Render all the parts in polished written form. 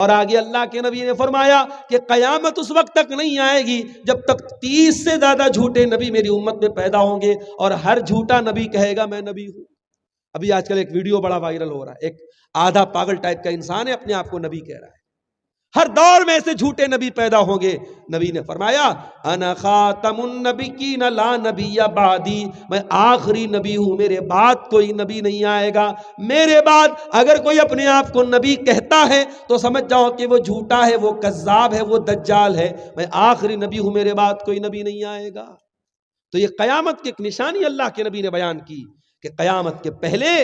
اور آگے اللہ کے نبی نے فرمایا کہ قیامت اس وقت تک نہیں آئے گی جب تک 30 سے زیادہ جھوٹے نبی میری امت میں پیدا ہوں گے، اور ہر جھوٹا نبی کہے گا میں نبی ہوں۔ ابھی آج کل ایک ویڈیو بڑا وائرل ہو رہا ہے، ایک آدھا پاگل ٹائپ کا انسان ہے، اپنے آپ کو نبی کہہ رہا ہے۔ ہر دور میں ایسے جھوٹے نبی پیدا ہوں گے۔ نبی نے فرمایا انا خاتم النبیین لا نبی بعدی، میں آخری نبی ہوں، میرے بعد کوئی نبی نہیں آئے گا۔ میرے بعد اگر کوئی اپنے آپ کو نبی کہتا ہے تو سمجھ جاؤ کہ وہ جھوٹا ہے، وہ کذاب ہے، وہ دجال ہے۔ میں آخری نبی ہوں، میرے بعد کوئی نبی نہیں آئے گا۔ تو یہ قیامت کی ایک نشانی اللہ کے نبی نے بیان کی کہ قیامت کے پہلے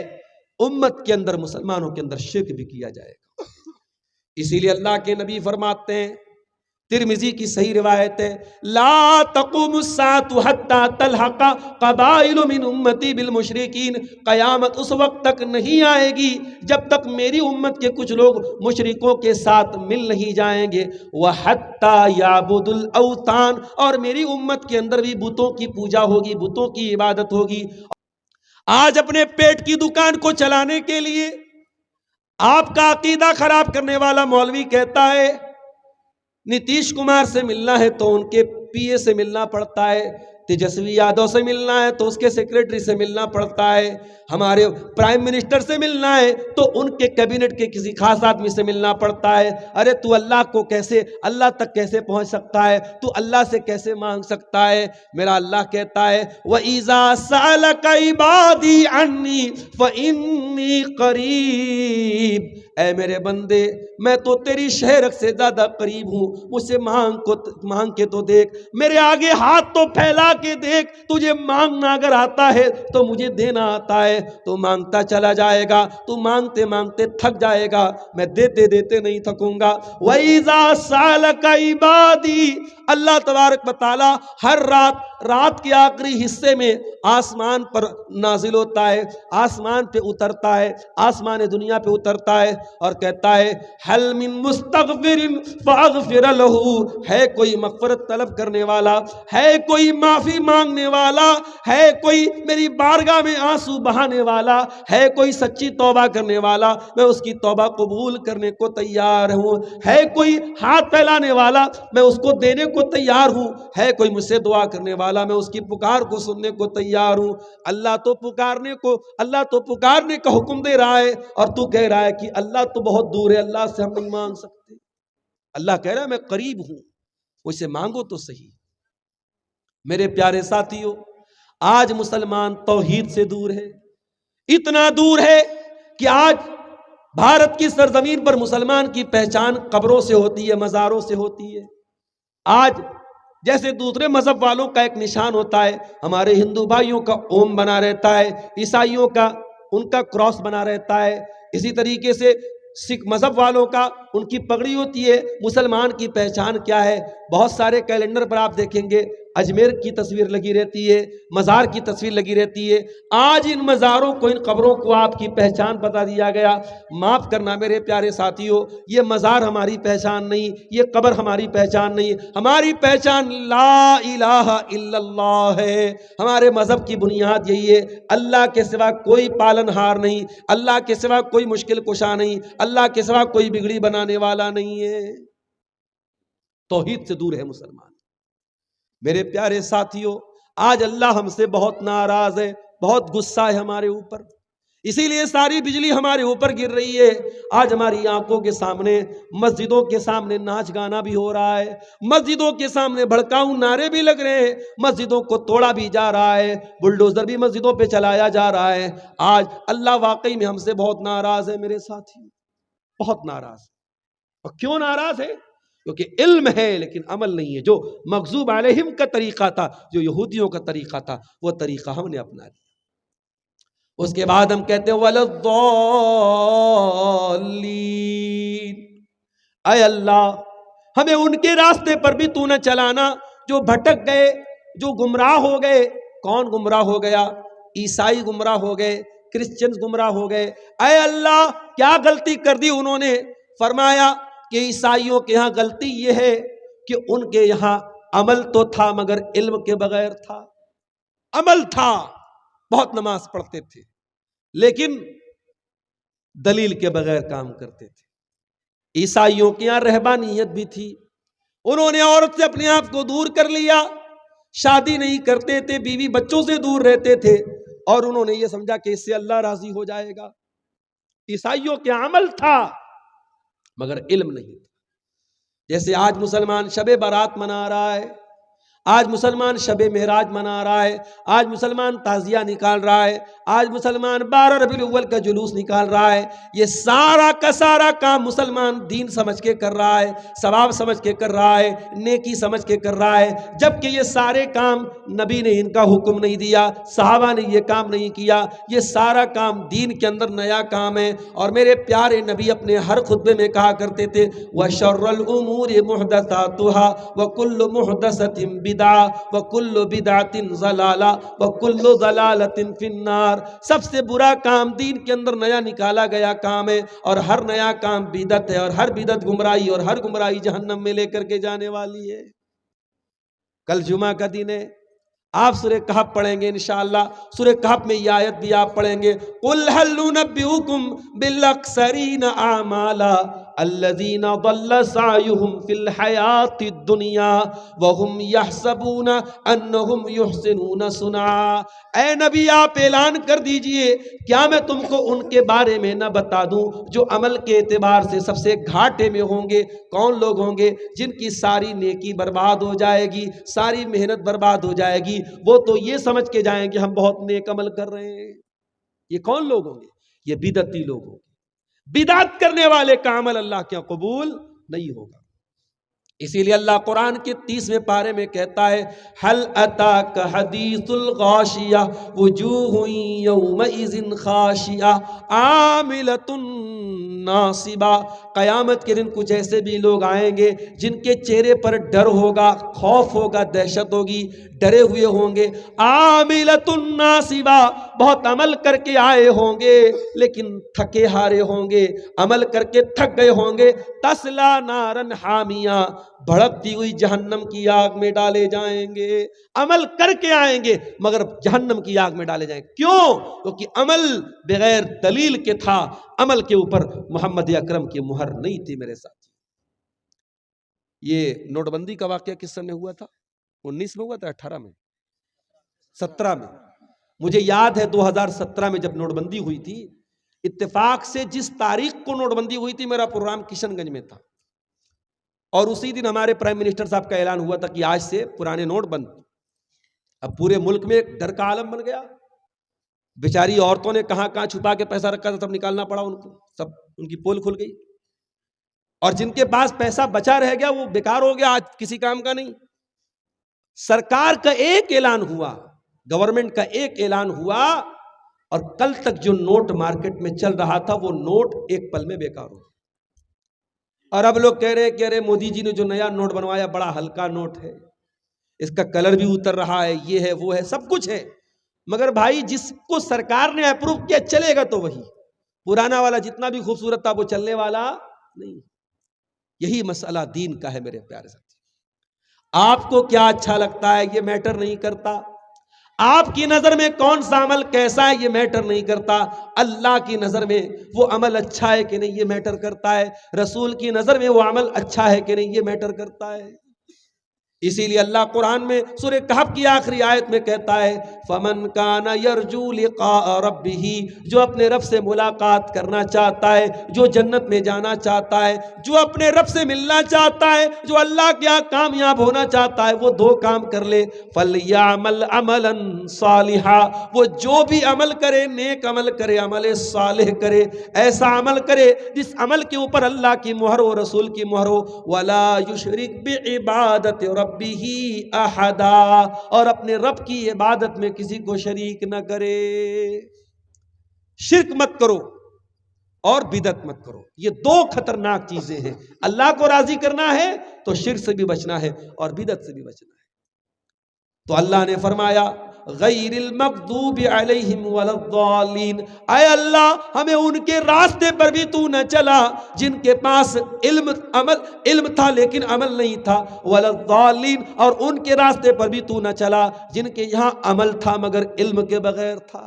امت کے اندر، مسلمانوں کے اندر شرک بھی کیا جائے گا۔ اسی لیے اللہ کے نبی فرماتے ہیں، ترمذی کی صحیح روایت ہے، لا تقوم الساعة حتى تلحق قبائل من امتی بالمشرکین، قیامت اس وقت تک نہیں آئے گی جب تک میری امت کے کچھ لوگ مشرکوں کے ساتھ مل نہیں جائیں گے، وحتى يعبد الاوثان، اور میری امت کے اندر بھی بتوں کی پوجا ہوگی، بتوں کی عبادت ہوگی۔ آج اپنے پیٹ کی دکان کو چلانے کے لیے آپ کا عقیدہ خراب کرنے والا مولوی کہتا ہے نتیش کمار سے ملنا ہے تو ان کے پی اے سے ملنا پڑتا ہے، تیجسوی یادو سے ملنا ہے تو اس کے سیکریٹری سے ملنا پڑتا ہے، ہمارے پرائم منسٹر سے ملنا ہے تو ان کے کیبنٹ کے کسی خاص آدمی سے ملنا پڑتا ہے۔ ارے تو اللہ کو کیسے، اللہ تک کیسے پہنچ سکتا ہے؟ تو اللہ سے کیسے مانگ سکتا ہے؟ میرا اللہ کہتا ہے وَإِذَا سَأَلَكَ عِبَادِي عَنِّي فَإِنِّي قَرِيبٌ، اے میرے بندے میں تو تیری شہرک سے زیادہ قریب ہوں، مجھ سے مانگ کے تو دیکھ، میرے آگے ہاتھ تو پھیلا کے دیکھ، تجھے مانگنا اگر آتا ہے تو مجھے دینا آتا ہے، تو مانگتا چلا جائے گا، تو مانگتے مانگتے تھک جائے گا، میں دیتے دیتے نہیں تھکوں گا۔ وَإِذَا سَأَلَكَ عِبَادِي، اللہ تبارک و تعالی ہر رات کے آخری حصے میں آسمان پر نازل ہوتا ہے، آسمان پہ اترتا ہے، آسمان دنیا پہ اترتا ہے اور کہتا ہے حل من مستغفر فاغفر له، ہے کوئی مغفرت طلب کرنے والا، ہے کوئی معافی مانگنے والا، ہے کوئی میری بارگاہ میں آنسو بہانے والا، ہے کوئی سچی توبہ کرنے والا، میں اس کی توبہ قبول کرنے کو تیار ہوں، ہے کوئی ہاتھ پھیلانے والا، میں اس کو دینے کو تیار ہوں، ہے کوئی مجھ سے دعا کرنے والا، میں اس کی پکار کو سننے کو تیار ہوں۔ اللہ تو پکارنے کا حکم دے رہا ہے اور تو کہہ رہا ہے کہ اللہ تو بہت دور ہے، اللہ سے ہم نہیں مانگ سکتے۔ اللہ کہہ رہا ہے میں قریب ہوں، مجھ سے مانگو تو صحیح۔ میرے پیارے ساتھیوں، آج مسلمان توحید سے دور ہے، اتنا دور ہے کہ آج بھارت کی سرزمین پر مسلمان کی پہچان قبروں سے ہوتی ہے، مزاروں سے ہوتی ہے۔ آج جیسے دوسرے مذہب والوں کا ایک نشان ہوتا ہے، ہمارے ہندو بھائیوں کا اوم بنا رہتا ہے، عیسائیوں کا ان کا کراس بنا رہتا ہے، اسی طریقے سے سکھ مذہب والوں کا ان کی پگڑی ہوتی ہے۔ مسلمان کی پہچان کیا ہے؟ بہت سارے کیلنڈر پر آپ دیکھیں گے اجمیر کی تصویر لگی رہتی ہے، مزار کی تصویر لگی رہتی ہے۔ آج ان مزاروں کو، ان قبروں کو آپ کی پہچان بتا دیا گیا۔ معاف کرنا میرے پیارے ساتھیوں، یہ مزار ہماری پہچان نہیں، یہ قبر ہماری پہچان نہیں، ہماری پہچان لا الہ الا اللہ ہے۔ ہمارے مذہب کی بنیاد یہی ہے، اللہ کے سوا کوئی پالن ہار نہیں، اللہ کے سوا کوئی مشکل کشا نہیں، اللہ کے سوا کوئی بگڑی بنانے والا نہیں ہے۔ توحید سے دور ہے مسلمان۔ میرے پیارے ساتھیوں، آج اللہ ہم سے بہت ناراض ہے، بہت غصہ ہے ہمارے اوپر، اسی لیے ساری بجلی ہمارے اوپر گر رہی ہے۔ آج ہماری آنکھوں کے سامنے مسجدوں کے سامنے ناچ گانا بھی ہو رہا ہے، مسجدوں کے سامنے بھڑکاؤ نعرے بھی لگ رہے ہیں، مسجدوں کو توڑا بھی جا رہا ہے، بلڈوزر بھی مسجدوں پہ چلایا جا رہا ہے۔ آج اللہ واقعی میں ہم سے بہت ناراض ہے میرے ساتھی، بہت ناراض ہے۔ اور کیوں ناراض ہے؟ کیونکہ علم ہے لیکن عمل نہیں ہے۔ جو مغضوب علیہم کا طریقہ تھا، جو یہودیوں کا طریقہ تھا، وہ طریقہ ہم نے اپنا لیا۔ اس کے بعد ہم کہتے ہیں وَلَضَّالِّينَ، اے اللہ ہمیں ان کے راستے پر بھی تو نہ چلانا جو بھٹک گئے، جو گمراہ ہو گئے۔ کون گمراہ ہو گیا؟ عیسائی گمراہ ہو گئے، کرسچنز گمراہ ہو گئے۔ اے اللہ کیا غلطی کر دی انہوں نے؟ فرمایا کہ عیسائیوں کے ہاں غلطی یہ ہے کہ ان کے یہاں عمل تو تھا مگر علم کے بغیر تھا۔ عمل تھا، بہت نماز پڑھتے تھے لیکن دلیل کے بغیر کام کرتے تھے۔ عیسائیوں کے یہاں رہبانیت بھی تھی، انہوں نے عورت سے اپنے آپ کو دور کر لیا، شادی نہیں کرتے تھے، بیوی بچوں سے دور رہتے تھے، اور انہوں نے یہ سمجھا کہ اس سے اللہ راضی ہو جائے گا۔ عیسائیوں کے عمل تھا مگر علم نہیں تھا۔ جیسے آج مسلمان شب برات منا رہا ہے، آج مسلمان شب معراج منا رہا ہے، آج مسلمان تعزیہ نکال رہا ہے، آج مسلمان 12 ربیع الاول کا جلوس نکال رہا ہے، یہ سارا کا سارا کام مسلمان دین سمجھ کے کر رہا ہے، ثواب سمجھ کے کر رہا ہے، نیکی سمجھ کے کر رہا ہے، جبکہ یہ سارے کام نبی نے ان کا حکم نہیں دیا، صحابہ نے یہ کام نہیں کیا، یہ سارا کام دین کے اندر نیا کام ہے۔ اور میرے پیارے نبی اپنے ہر خطبے میں کہا کرتے تھے وَشَرَّ الْأُمُورِ مُحْدَثَاتُهَا وَكُلُّ مُحْدَثَةٍ بِدْعَةٍ وَكُلُّ بِدْعَةٍ ضَلَالَةٍ وَكُلُّ ضَلَالَةٍ فِي النَّارِ۔ سب سے برا کام دین کے اندر نیا نکالا گیا کام ہے، اور ہر نیا کام بدعت ہے، اور ہر بدعت گمراہی، اور ہر گمراہی جہنم میں لے کر کے جانے والی ہے۔ کل جمعہ کا دن ہے، آپ سورہ کہف پڑھیں گے انشاءاللہ، سورہ کہف میں یہ آیت بھی آپ پڑھیں گے قُلْ هَلْ نُنَبِّئُكُمْ بِالْأَخْسَرِينَ أَعْمَالًا الَّذِينَ ضَلَّ سَعْيُهُمْ فِي الْحَيَاةِ الدُّنْيَا وَهُمْ يَحْسَبُونَ أَنَّهُمْ يُحْسِنُونَ صُنْعًا۔ اے نبی آپ اعلان کر دیجئے، کیا میں تم کو ان کے بارے میں نہ بتا دوں جو عمل کے اعتبار سے سب سے گھاٹے میں ہوں گے؟ کون لوگ ہوں گے؟ جن کی ساری نیکی برباد ہو جائے گی، ساری محنت برباد ہو جائے گی، وہ تو یہ سمجھ کے جائیں گے ہم بہت نیک عمل کر رہے ہیں۔ یہ کون لوگ ہوں گے؟ یہ بدعتی لوگ ہوں گے۔ بدعت کرنے والے کا عمل اللہ کے قبول نہیں ہوگا۔ اسی لیے اللہ قرآن کے 30ویں پارے میں کہتا ہے هل اتاک حدیث الغاشیہ وجوہ یومئذ خاشعہ عاملۃ ناصبہ۔ قیامت کے دن کچھ ایسے بھی لوگ آئیں گے جن کے چہرے پر ڈر ہوگا، خوف ہوگا، دہشت ہوگی، ڈرے ہوئے ہوں گے۔ عاملۃ ناصبہ، بہت عمل کر کے آئے ہوں گے لیکن تھکے ہارے ہوں گے، عمل کر کے تھک گئے ہوں گے۔ تسلا نارن حامیہ، بھڑکتی ہوئی جہنم کی آگ میں ڈالے جائیں گے۔ عمل کر کے آئیں گے مگر جہنم کی آگ میں ڈالے جائیں گے۔ کیوں؟ کیونکہ عمل بغیر دلیل کے تھا، عمل کے اوپر محمد اکرم کی مہر نہیں تھی۔ میرے ساتھ یہ نوٹ بندی کا واقعہ کس سن میں ہوا تھا؟ 19 میں ہوا تھا، 18 میں، 17 میں؟ مجھے یاد ہے 2017 میں جب نوٹ بندی ہوئی تھی، اتفاق سے جس تاریخ کو نوٹ بندی ہوئی تھی میرا پروگرام کشن گنج میں تھا، اور اسی دن ہمارے پرائم منسٹر صاحب کا اعلان ہوا تھا کہ آج سے پرانے نوٹ بند۔ اب پورے ملک میں ایک ڈر کا عالم بن گیا، بیچاری عورتوں نے کہاں کہاں چھپا کے پیسہ رکھا تھا، سب نکالنا پڑا ان کو، سب ان کی پول کھل گئی، اور جن کے پاس پیسہ بچا رہ گیا وہ بیکار ہو گیا، آج کسی کام کا نہیں۔ سرکار کا ایک اعلان ہوا، گورنمنٹ کا ایک اعلان ہوا، اور کل تک جو نوٹ مارکیٹ میں چل رہا تھا وہ نوٹ ایک پل میں بیکار ہو۔ اور اب لوگ کہہ رہے ہیں کہ ارے مودی جی نے جو نیا نوٹ بنوایا بڑا ہلکا نوٹ ہے، اس کا کلر بھی اتر رہا ہے، یہ ہے وہ ہے، سب کچھ ہے، مگر بھائی جس کو سرکار نے اپروو کیا چلے گا تو وہی، پرانا والا جتنا بھی خوبصورت تھا وہ چلنے والا نہیں۔ یہی مسئلہ دین کا ہے میرے پیارے ساتھی۔ آپ کو کیا اچھا لگتا ہے یہ میٹر نہیں کرتا، آپ کی نظر میں کون سا عمل کیسا ہے یہ میٹر نہیں کرتا، اللہ کی نظر میں وہ عمل اچھا ہے کہ نہیں یہ میٹر کرتا ہے، رسول کی نظر میں وہ عمل اچھا ہے کہ نہیں یہ میٹر کرتا ہے۔ اسی لیے اللہ قرآن میں سورہ کہف کی آخری آیت میں کہتا ہے فَمَنْ كَانَ يَرْجُو لِقَاءَ رَبِّهِ، جو اپنے رب سے ملاقات کرنا چاہتا ہے، جو جنت میں جانا چاہتا ہے، جو اپنے رب سے ملنا چاہتا ہے، جو اللہ کے یہاں کامیاب ہونا چاہتا ہے، وہ دو کام کر لے، فَلْيَعْمَلْ عَمَلًا صَالِحًا، وہ جو بھی عمل کرے نیک عمل کرے، عمل صالح کرے، ایسا عمل کرے جس عمل کے اوپر اللہ کی مہر ہو، رسول کی مہر ہو، وَلَا يُشْرِكْ بِعِبَادَةِ رَبِّهِ أَحَدًا، اور اپنے رب کی عبادت میں کسی کو شریک نہ کرے۔ شرک مت کرو اور بدعت مت کرو، یہ دو خطرناک چیزیں ہیں۔ اللہ کو راضی کرنا ہے تو شرک سے بھی بچنا ہے اور بدعت سے بھی بچنا ہے۔ تو اللہ نے فرمایا غیر المغضوب علیہم ولا الضالین، اے اللہ ہمیں ان کے راستے پر بھی تو نہ چلا جن کے پاس علم تھا لیکن عمل نہیں تھا، ولا الضالین، اور ان کے راستے پر بھی تو نہ چلا جن کے یہاں عمل تھا مگر علم کے بغیر تھا۔